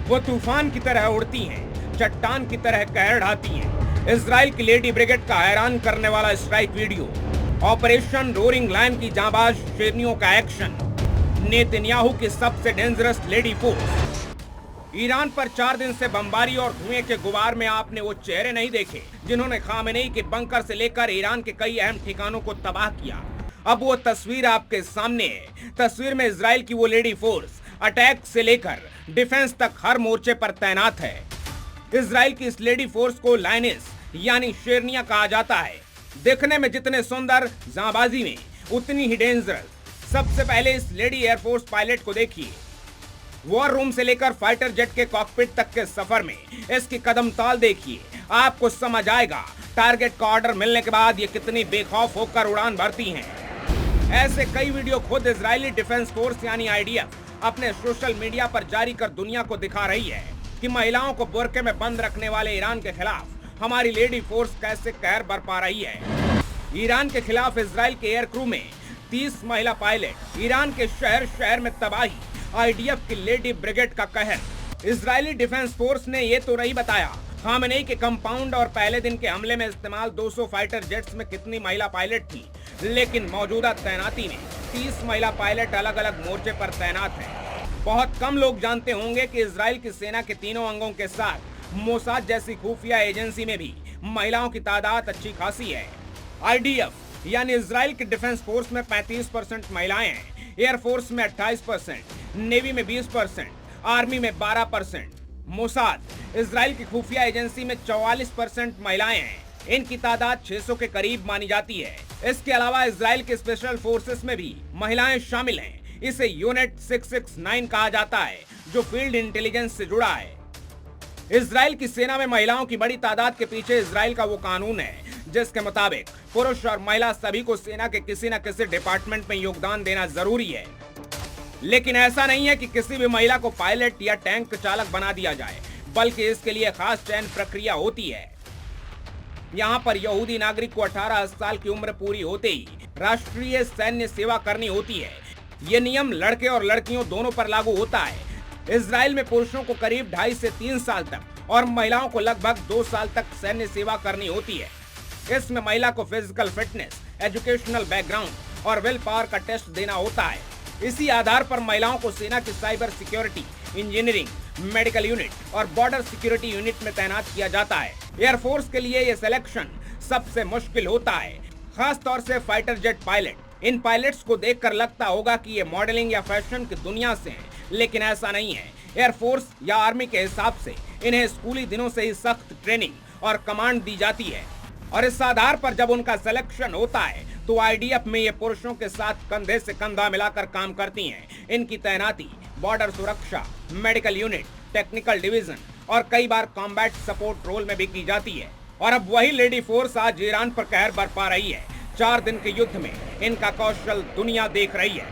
वो तूफान की तरह उड़ती हैं, चट्टान की तरह कहर ढाती हैं। इजराइल की लेडी ब्रिगेड का हैरान करने वाला strike video, operation roaring lion की जांबाज शेरनियों का एक्शन, नेतन्याहू की सबसे डेंजरस लेडी फोर्स। ईरान पर 4 दिन से बमबारी और धुएं के गुबार में आपने वो चेहरे नहीं देखे जिन्होंने खामेनेई के बंकर से लेकर ईरान के कई अहम ठिकानों को तबाह किया। अब वो तस्वीर आपके सामने है। तस्वीर में इजराइल की वो लेडी फोर्स अटैक से लेकर डिफेंस तक हर मोर्चे पर तैनात है। इजराइल की इस लेडी फोर्स को लायनिस यानी शेरनियां कहा जाता है। देखने में जितने सुंदर, जांबाजी में उतनी ही डेंजरस। सबसे पहले इस लेडी एयरफोर्स पायलट को देखिए। वॉर रूम से लेकर फाइटर जेट के कॉकपिट तक के सफर में इसकी कदम ताल देखिए, आपको समझ आएगा टारगेट का ऑर्डर मिलने के बाद ये कितनी बेखौफ होकर उड़ान भरती हैं। ऐसे कई वीडियो खुद इजरायली डिफेंस फोर्स यानी आईडीएफ अपने सोशल मीडिया पर जारी कर दुनिया को दिखा रही है कि महिलाओं को बुर्के में बंद रखने वाले ईरान के खिलाफ हमारी लेडी फोर्स कैसे कहर बरपा रही है। ईरान के खिलाफ इजराइल के एयर क्रू में 30 महिला पायलट, ईरान के शहर शहर में तबाही, आईडीएफ की लेडी ब्रिगेड का कहर। इजरायली डिफेंस फोर्स ने ये तो नहीं बताया खामेनेई के कंपाउंड और पहले दिन के हमले में इस्तेमाल 200 फाइटर जेट्स में कितनी महिला पायलट थी, लेकिन मौजूदा तैनाती में 30 महिला पायलट अलग अलग मोर्चे पर तैनात हैं। बहुत कम लोग जानते होंगे कि इजराइल की सेना के तीनों अंगों के साथ मोसाद जैसी खुफिया एजेंसी में भी महिलाओं की तादाद अच्छी खासी है। आईडीएफ यानी इजराइल की डिफेंस फोर्स में 35% महिलाएं हैं, एयरफोर्स में 28%, नेवी में 20%, आर्मी में 12%। मोसाद इजराइल की खुफिया एजेंसी में 44% महिलाएं हैं। इनकी तादाद 600 के करीब मानी जाती है। इसके अलावा इजराइल के स्पेशल फोर्सेस में भी महिलाएं शामिल हैं। इसे यूनिट 669 कहा जाता है, जो फील्ड इंटेलिजेंस से जुड़ा है। इजराइल की सेना में महिलाओं की बड़ी तादाद के पीछे इजराइल का वो कानून है जिसके मुताबिक पुरुष और महिला सभी को सेना के किसी न किसी डिपार्टमेंट में योगदान देना जरूरी है। लेकिन ऐसा नहीं है कि किसी भी महिला को पायलट या टैंक चालक बना दिया जाए, बल्कि इसके लिए खास चयन प्रक्रिया होती है। यहाँ पर यहूदी नागरिक को 18 साल की उम्र पूरी होते ही राष्ट्रीय सैन्य सेवा करनी होती है। ये नियम लड़के और लड़कियों दोनों पर लागू होता है। इजराइल में पुरुषों को करीब 2.5 से 3 साल तक और महिलाओं को लगभग 2 साल तक सैन्य सेवा करनी होती है। इसमें महिला को फिजिकल फिटनेस, एजुकेशनल बैकग्राउंड और विल पावर का टेस्ट देना होता है। इसी आधार पर महिलाओं को सेना की cyber security, engineering, medical unit और बॉर्डर सिक्योरिटी यूनिट में तैनात किया जाता है। एयरफोर्स के लिए यह सिलेक्शन सबसे मुश्किल होता है, खास तौर से फाइटर जेट पायलट। इन पायलट्स को देखकर लगता होगा कि ये मॉडलिंग या फैशन की दुनिया से हैं, लेकिन ऐसा नहीं है। एयरफोर्स या आर्मी के हिसाब से इन्हें स्कूली दिनों से ही सख्त ट्रेनिंग और कमांड दी जाती है, और इस आधार पर जब उनका सिलेक्शन होता है तो आईडीएफ में ये पुरुषों के साथ कंधे से कंधा मिलाकर काम करती हैं। इनकी तैनाती बॉर्डर सुरक्षा, मेडिकल यूनिट, टेक्निकल डिवीजन और कई बार कॉम्बैट सपोर्ट रोल में भी की जाती है। और अब वही लेडी फोर्स आज ईरान पर कहर बरपा रही है। 4 दिन के युद्ध में इनका कौशल दुनिया देख रही है।